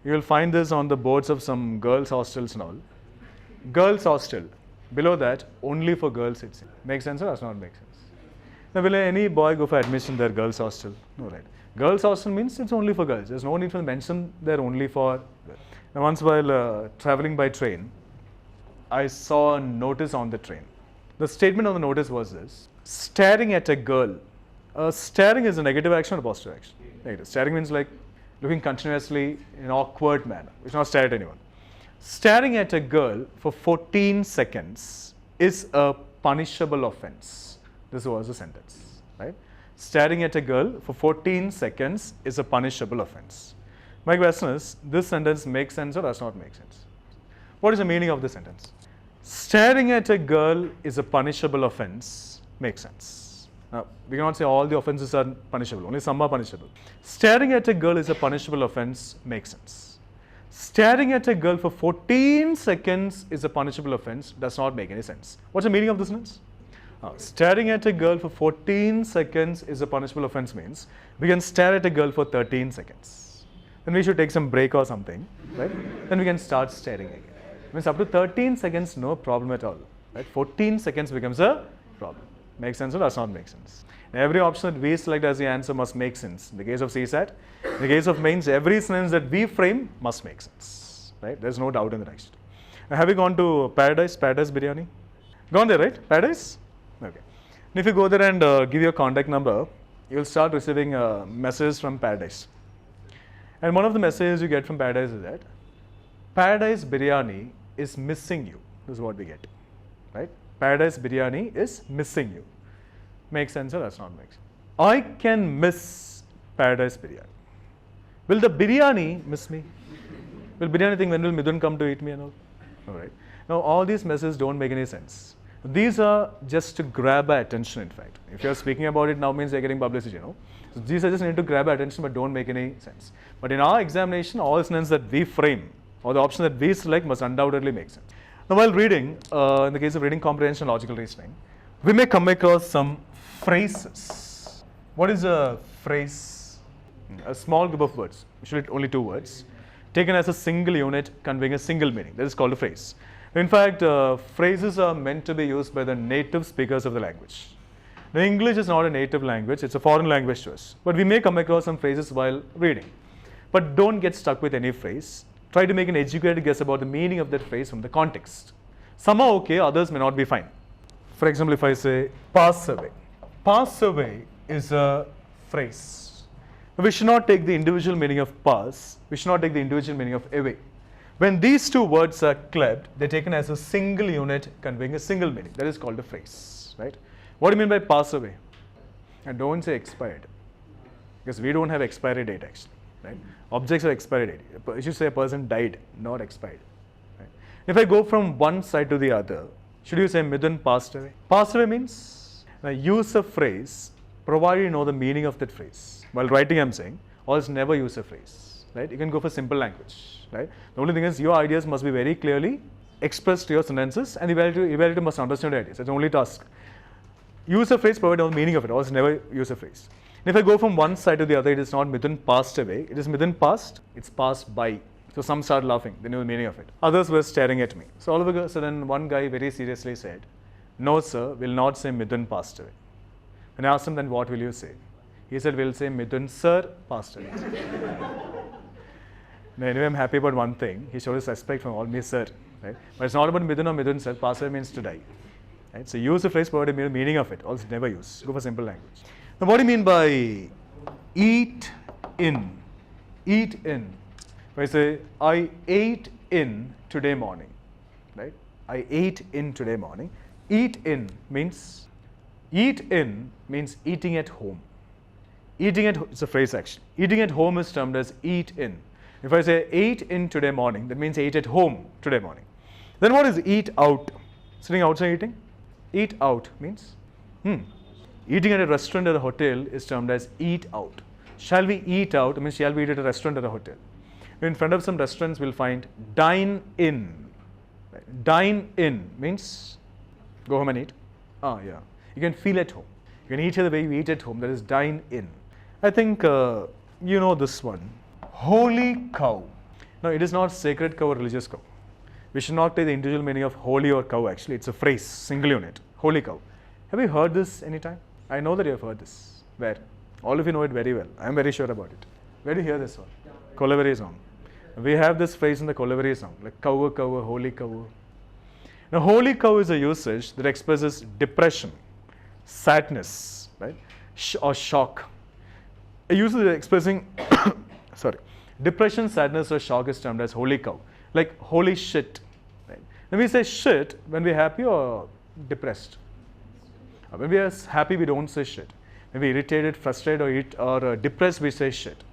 You will find this on the boards of some girls' hostels and all. Girls' hostel. Below that, only for girls it's. Make sense or does not make sense? Now, will any boy go for admission there, girls' hostel? No, right. Girls' hostel means it's only for girls. There's no need to mention they're only for girls. Now, once while traveling by train, I saw a notice on the train. The statement on the notice was this: staring at a girl. Staring is a negative action or a positive action? Negative. Staring means like looking continuously in an awkward manner. We should not stare at anyone. Staring at a girl for 14 seconds is a punishable offense. This was the sentence, right? Staring at a girl for 14 seconds is a punishable offense. My question is, this sentence makes sense or does not make sense? What is the meaning of this sentence? Staring at a girl is a punishable offense. Makes sense. Now, we cannot say all the offenses are punishable. Only some are punishable. Staring at a girl is a punishable offense. Makes sense. Staring at a girl for 14 seconds is a punishable offense. Does not make any sense. What's the meaning of this sentence? Staring at a girl for 14 seconds is a punishable offense means we can stare at a girl for 13 seconds. Then we should take some break or something, right? Then we can start staring again. Means up to 13 seconds, no problem at all. Right? 14 seconds becomes a problem. Makes sense or does not make sense? And every option that we select as the answer must make sense. In the case of CSAT, in the case of mains, every sentence that we frame must make sense. Right? There's no doubt in the text. Now, have you gone to Paradise Biryani? Gone there, right? Paradise? Okay. And if you go there and give your contact number, you'll start receiving messages from Paradise. And one of the messages you get from Paradise is that Paradise Biryani is missing you. This is what we get, right? Paradise Biryani is missing you. Makes sense or does not make sense? I can miss Paradise Biryani. Will the biryani miss me? Will biryani think, when will Midhun come to eat me and all? All right. Now, all these messages don't make any sense. These are just to grab our attention, in fact. If you're speaking about it now means you're getting publicity, you know. So these are just need to grab our attention but don't make any sense. But in our examination, all sentences that we frame or the option that we select must undoubtedly make sense. Now, while reading, in the case of reading comprehension, logical reasoning, we may come across some phrases. What is a phrase? A small group of words, usually only 2 words, taken as a single unit conveying a single meaning. That is called a phrase. In fact, phrases are meant to be used by the native speakers of the language. Now, English is not a native language, it's a foreign language to us. But we may come across some phrases while reading. But don't get stuck with any phrase. Try to make an educated guess about the meaning of that phrase from the context. Some are okay, others may not be fine. For example, if I say, pass away. Pass away is a phrase. We should not take the individual meaning of pass. We should not take the individual meaning of away. When these 2 words are clipped, they're taken as a single unit conveying a single meaning. That is called a phrase, right? What do you mean by pass away? And don't say expired, because we don't have expiry date actually, right? Objects have expiry date. You should say a person died, not expired. Right? If I go from one side to the other, should you say Midhun passed away? Passed away means use a phrase provided you know the meaning of that phrase. While writing, I'm saying, always never use a phrase, right? You can go for simple language, right? The only thing is your ideas must be very clearly expressed to your sentences, and the evaluator must understand your ideas. That's the only task. Use a phrase provided the meaning of it, always never use a phrase. And if I go from one side to the other, it is not Midhun passed away, it is Midhun passed, it's passed by. So some started laughing, they knew the meaning of it. Others were staring at me. So all of a sudden, one guy very seriously said, "No, sir, we'll not say Midhun passed away." And I asked him, "Then what will you say?" He said, "We'll say Midhun, sir, passed away." Now, anyway, I'm happy about one thing. He showed his respect from all me, sir. Right? But it's not about Midhun or Midhun, sir. Pass away means to die. Right? So use the phrase for the meaning of it. Also, never use. Go for simple language. Now, what do you mean by eat in? Eat in. If I say, I ate in today morning. Right? I ate in today morning. Eat in means eating at home. Eating at home, it's a phrase actually. Eating at home is termed as eat in. If I say ate in today morning, that means ate at home today morning. Then what is eat out? Sitting outside eating? Eat out means eating at a restaurant or a hotel is termed as eat out. Shall we eat out? Means shall we eat at a restaurant or a hotel? In front of some restaurants, we'll find dine in. Right? Dine in means go home and eat. Yeah. You can feel at home. You can eat the way you eat at home. That is dine in. I think you know this one. Holy cow. Now, it is not sacred cow or religious cow. We should not take the individual meaning of holy or cow actually. It's a phrase, single unit. Holy cow. Have you heard this anytime? I know that you have heard this. Where? All of you know it very well. I am very sure about it. Where do you hear this one? Kolavari song. We have this phrase in the Kolavari song, like cow, holy cow. Now, holy cow is a usage that expresses depression, sadness, right, or shock. A usage expressing depression, sadness, or shock is termed as holy cow. Like holy shit. Right? When we say shit, when we're happy or depressed. When we are happy, we don't say shit. When we're irritated, frustrated, or depressed, we say shit.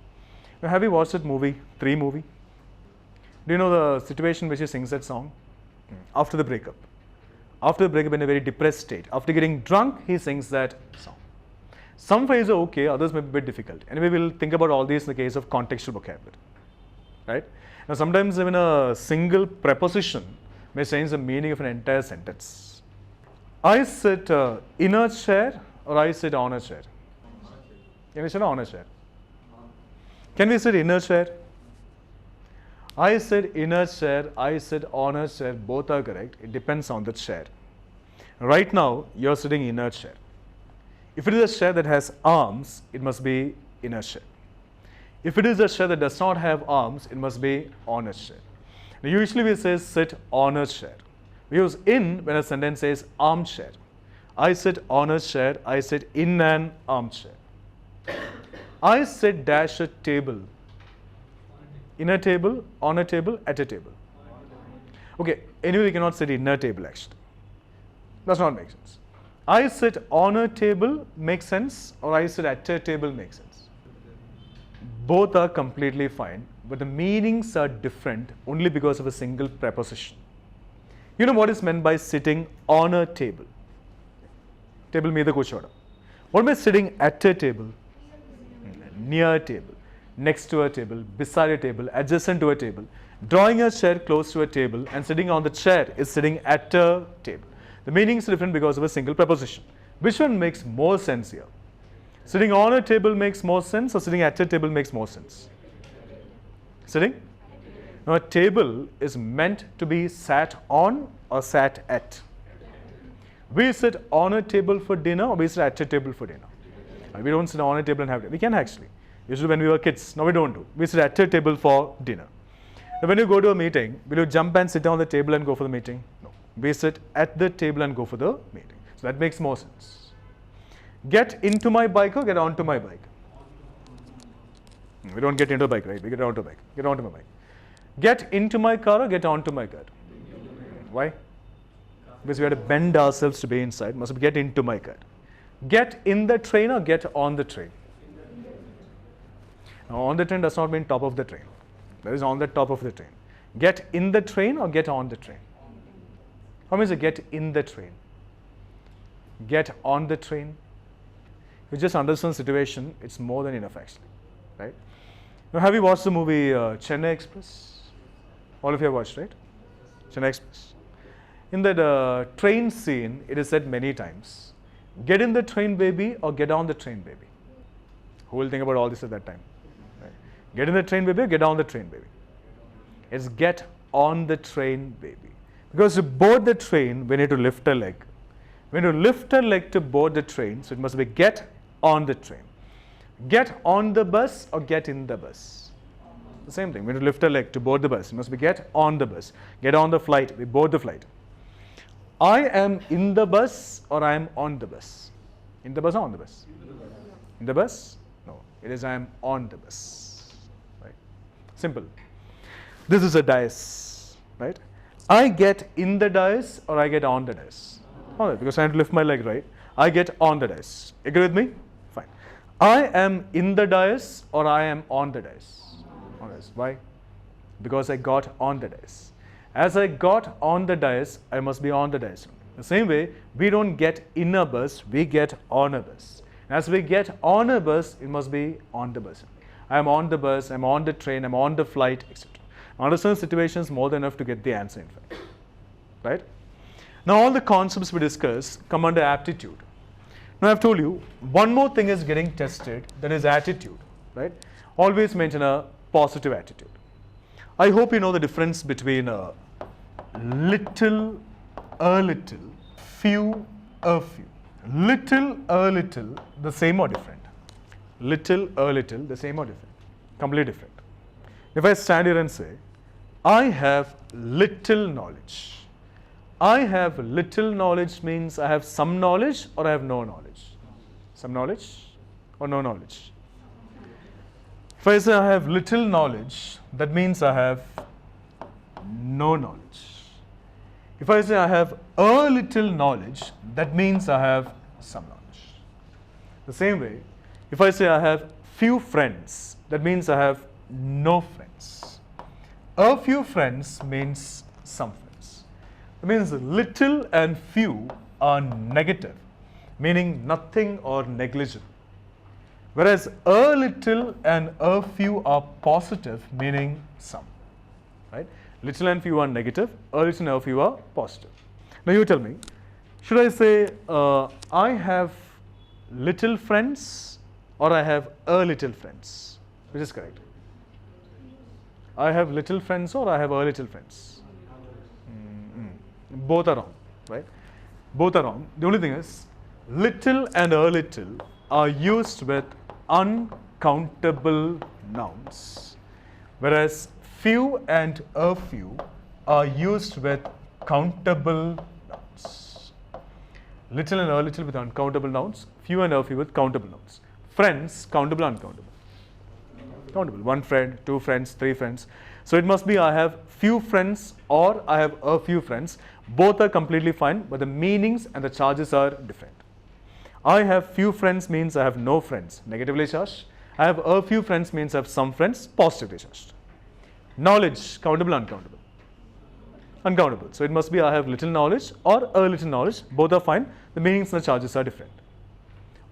Now, have you watched that movie, 3 movie? Do you know the situation which he sings that song? After the breakup. After the breakup, in a very depressed state. After getting drunk, he sings that song. Some phrases are okay, others may be a bit difficult. Anyway, we'll think about all these in the case of contextual vocabulary. Right? Now, sometimes even a single preposition may change the meaning of an entire sentence. I sit in a chair or I sit on a chair? Can we sit on a chair? Can we sit in a chair? I sit in a chair, I sit on a chair, both are correct. It depends on the chair. Right now, you're sitting in a chair. If it is a chair that has arms, it must be in a chair. If it is a chair that does not have arms, it must be on a chair. Now, usually we say sit on a chair. We use in when a sentence says armchair. I sit on a chair, I sit in an armchair. I sit dash a table. In a table, on a table, at a table. Okay, anyway, we cannot sit in a table actually. Does not make sense. I sit on a table makes sense, or I sit at a table makes sense. Both are completely fine, but the meanings are different only because of a single preposition. You know what is meant by sitting on a table? Table means kuch hoda. What by sitting at a table? Near a table, next to a table, beside a table, adjacent to a table. Drawing a chair close to a table and sitting on the chair is sitting at a table. The meaning is different because of a single preposition. Which one makes more sense here? Sitting on a table makes more sense or sitting at a table makes more sense? Sitting? Now, a table is meant to be sat on or sat at. We sit on a table for dinner or we sit at a table for dinner. We don't sit on a table and have dinner. We can actually. Usually when we were kids, now we don't do. We sit at a table for dinner. Now when you go to a meeting, will you jump and sit on the table and go for the meeting? No. We sit at the table and go for the meeting. So that makes more sense. Get into my bike or get onto my bike? We don't get into a bike, right? We get onto a bike. Get onto my bike. Get into my car or get onto my car? Why? Because we had to bend ourselves to be inside. Must get into my car. Get in the train or get on the train? Now, on the train does not mean top of the train. That is on the top of the train. Get in the train or get on the train? How means get in the train? Get on the train? If you just understand the situation, it's more than enough actually. Right? Now, have you watched the movie Chennai Express? All of you have watched, right? Chennai Express. In that train scene, it is said many times, get in the train, baby, or get on the train, baby. Who will think about all this at that time? Right? Get in the train, baby, or get on the train, baby. It's get on the train, baby. Because to board the train, we need to lift a leg. We need to lift a leg to board the train, so it must be get on the train. Get on the bus or get in the bus? The same thing. We need to lift a leg to board the bus. It must be get on the bus. Get on the flight. We board the flight. I am in the bus or I am on the bus? In the bus or on the bus? In the bus? No. It is I am on the bus. Right? Simple. This is a dais. Right? I get in the dais or I get on the dais? On it, because I have to lift my leg, right? I get on the dais. Agree with me? Fine. I am in the dais or I am on the dais? On the dais. Why? Because I got on the dais. As I got on the dais, I must be on the dais. The same way, we don't get in a bus, we get on a bus. As we get on a bus, it must be on the bus. I am on the bus, I am on the train, I am on the flight, etc. Understand situations more than enough to get the answer, in fact. Right? Now, all the concepts we discussed come under aptitude. Now, I have told you, one more thing is getting tested, that is attitude. Right? Always maintain a positive attitude. I hope you know the difference between a little, few, a few. Little, the same or different? Little, the same or different? Completely different. If I stand here and say, I have little knowledge. I have little knowledge means I have some knowledge or I have no knowledge? Some knowledge or no knowledge? If I say I have little knowledge, that means I have no knowledge. If I say I have a little knowledge, that means I have some knowledge. The same way, if I say I have few friends, that means I have no friends. A few friends means some friends. That means little and few are negative, meaning nothing or negligible. Whereas a little and a few are positive, meaning some. Right? Little and few are negative, a little and a few are positive. Now you tell me, should I say I have little friends or I have a little friends? Which is correct? I have little friends or I have a little friends? Both are wrong, right? Both are wrong. The only thing is, little and a little are used with uncountable nouns, whereas few and a few are used with countable nouns. Little and a little with uncountable nouns, few and a few with countable nouns. Friends, countable, uncountable? Countable. One friend, two friends, three friends. So it must be I have few friends or I have a few friends. Both are completely fine, but the meanings and the charges are different. I have few friends means I have no friends, negatively charged. I have a few friends means I have some friends, positively charged. Knowledge, countable, uncountable? Uncountable. So it must be I have little knowledge or a little knowledge. Both are fine. The meanings and the charges are different.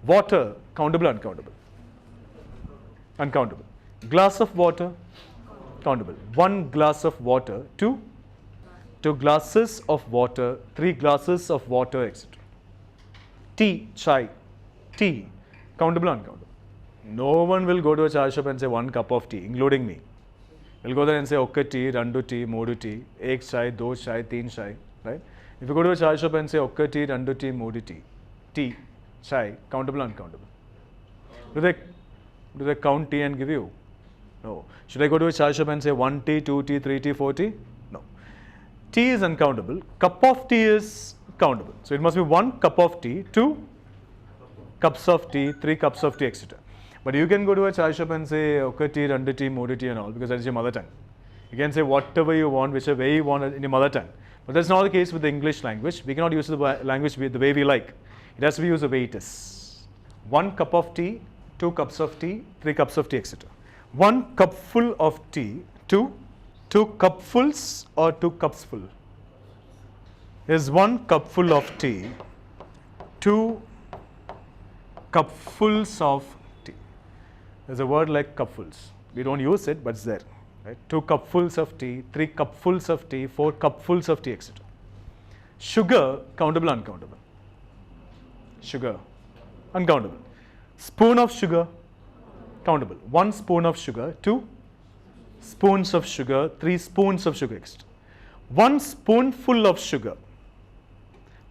Water, countable, uncountable? Uncountable. Glass of water, countable. One glass of water, two glasses of water, three glasses of water, etc. Tea, chai, tea, countable, uncountable? No one will go to a chai shop and say 1 cup of tea, including me. We'll go there and say okay tea, randu tea, modu tea, ek chai, do chai, teen chai, right? If you go to a chai shop and say okay tea, randu tea, modu tea, chai, countable, uncountable? Do they count tea and give you? No. Should I go to a chai shop and say 1 tea, 2 tea, 3 tea, 4 tea? No. Tea is uncountable. Cup of tea is countable. So it must be 1 cup of tea, 2 cups of tea, 3 cups of tea, etc. But you can go to a chai shop and say okay tea, randu tea, modu tea and all, because that is your mother tongue. You can say whatever you want, whichever way you want in your mother tongue. But that's not the case with the English language. We cannot use the language the way we like. It has to be used the way it is. 1 cup of tea, 2 cups of tea, 3 cups of tea, etc. 1 cupful of tea, 2 cupfuls or 2 cups full? Is 1 cupful of tea, 2 cupfuls of tea? There's a word like cupfuls. We don't use it, but it's there. Right? 2 cupfuls of tea, 3 cupfuls of tea, 4 cupfuls of tea, etc. Sugar, countable, uncountable? Sugar, uncountable. Spoon of sugar, countable. 1 spoon of sugar, 2 spoons of sugar, 3 spoons of sugar. 1 spoonful of sugar.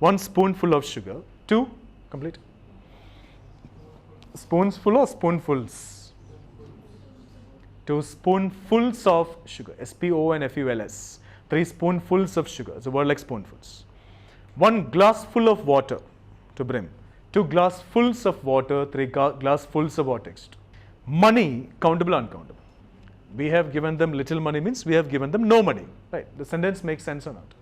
1 spoonful of sugar. 2, complete. Spoonsful or spoonfuls? 2 spoonfuls of sugar. SPONFULS. 3 spoonfuls of sugar. It's a word like spoonfuls. 1 glassful of water to brim. 2 glassfuls of water. 3 glassfuls of water. Money, countable, uncountable. We have given them little money means we have given them no money. Right? The sentence makes sense or not?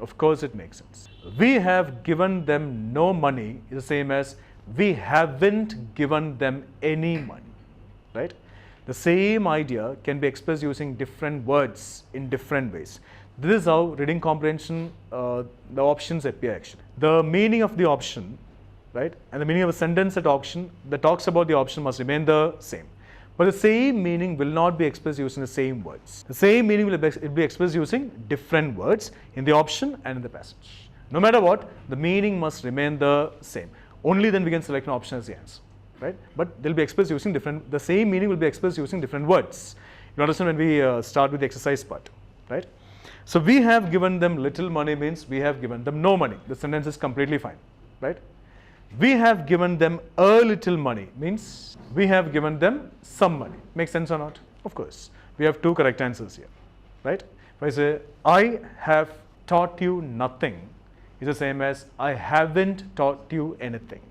Of course it makes sense. We have given them no money is the same as we haven't given them any money. Right? The same idea can be expressed using different words in different ways. This is how reading comprehension, the options appear actually. The meaning of the option, right, and the meaning of a sentence that talks about the option must remain the same. But the same meaning will not be expressed using the same words. The same meaning will be expressed using different words in the option and in the passage. No matter what, the meaning must remain the same. Only then we can select an option as the answer. Right? But they'll be expressed using the same meaning will be expressed using different words. You understand when we start with the exercise part, right? So we have given them little money means we have given them no money. The sentence is completely fine, right? We have given them a little money means we have given them some money. Makes sense or not? Of course. We have 2 correct answers here, right? If I say I have taught you nothing, is the same as I haven't taught you anything.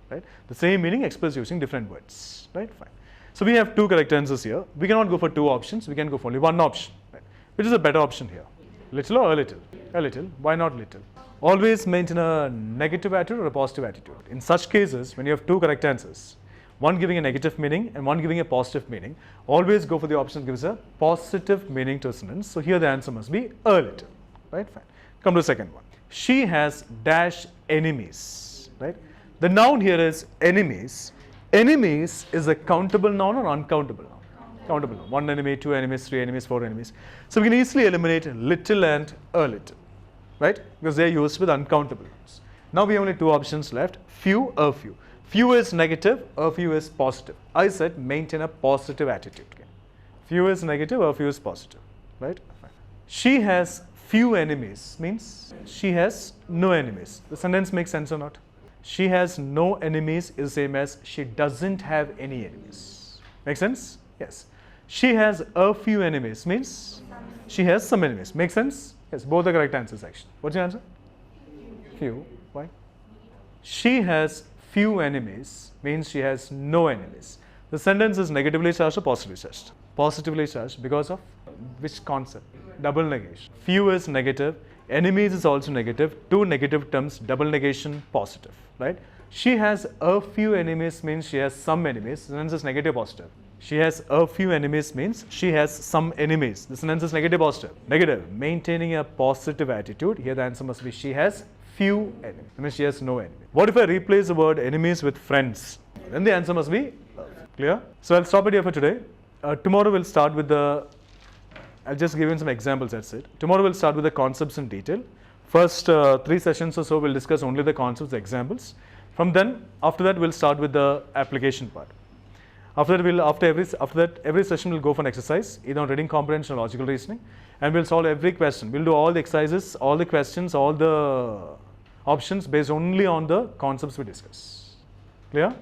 Right? The same meaning expressed using different words. Right? Fine. So we have 2 correct answers here. We cannot go for 2 options. We can go for only 1 option. Right? Which is a better option here? Little or a little? A little. Why not little? Always maintain a negative attitude or a positive attitude. In such cases, when you have 2 correct answers, one giving a negative meaning and one giving a positive meaning, always go for the option that gives a positive meaning to a sentence. So here the answer must be a little. Right? Fine. Come to the second one. She has dash enemies. Right? The noun here is enemies. Enemies is a countable noun or uncountable noun? Countable noun. 1 enemy, 2 enemies, 3 enemies, 4 enemies. So we can easily eliminate little and a little, right? Because they are used with uncountable nouns. Now we have only 2 options left. Few, a few. Few is negative, a few is positive. I said maintain a positive attitude. Okay. Few is negative, a few is positive, right? Fine. She has few enemies means she has no enemies. The sentence makes sense or not? She has no enemies is the same as she doesn't have any enemies. Make sense? Yes. She has a few enemies means she has some enemies. Make sense? Yes, both are correct answers actually. What's your answer? Few. Why? She has few enemies means she has no enemies. The sentence is negatively charged or positively charged? Positively charged because of which concept? Double negation. Few is negative. Enemies is also negative. 2 negative terms, double negation, positive, right? She has a few enemies means she has some enemies. The sentence is negative, positive. She has a few enemies means she has some enemies. The sentence is negative, positive. Negative. Maintaining a positive attitude. Here the answer must be she has few enemies. That means she has no enemy. What if I replace the word enemies with friends? Then the answer must be clear. So I'll stop it here for today. Tomorrow we'll start with I'll just give you some examples, that's it. Tomorrow we'll start with the concepts in detail. First 3 sessions or so we'll discuss only the concepts, the examples. After that we'll start with the application part. After that every session will go for an exercise, either on reading comprehension or logical reasoning, and we'll solve every question. We'll do all the exercises, all the questions, all the options based only on the concepts we discuss. Clear?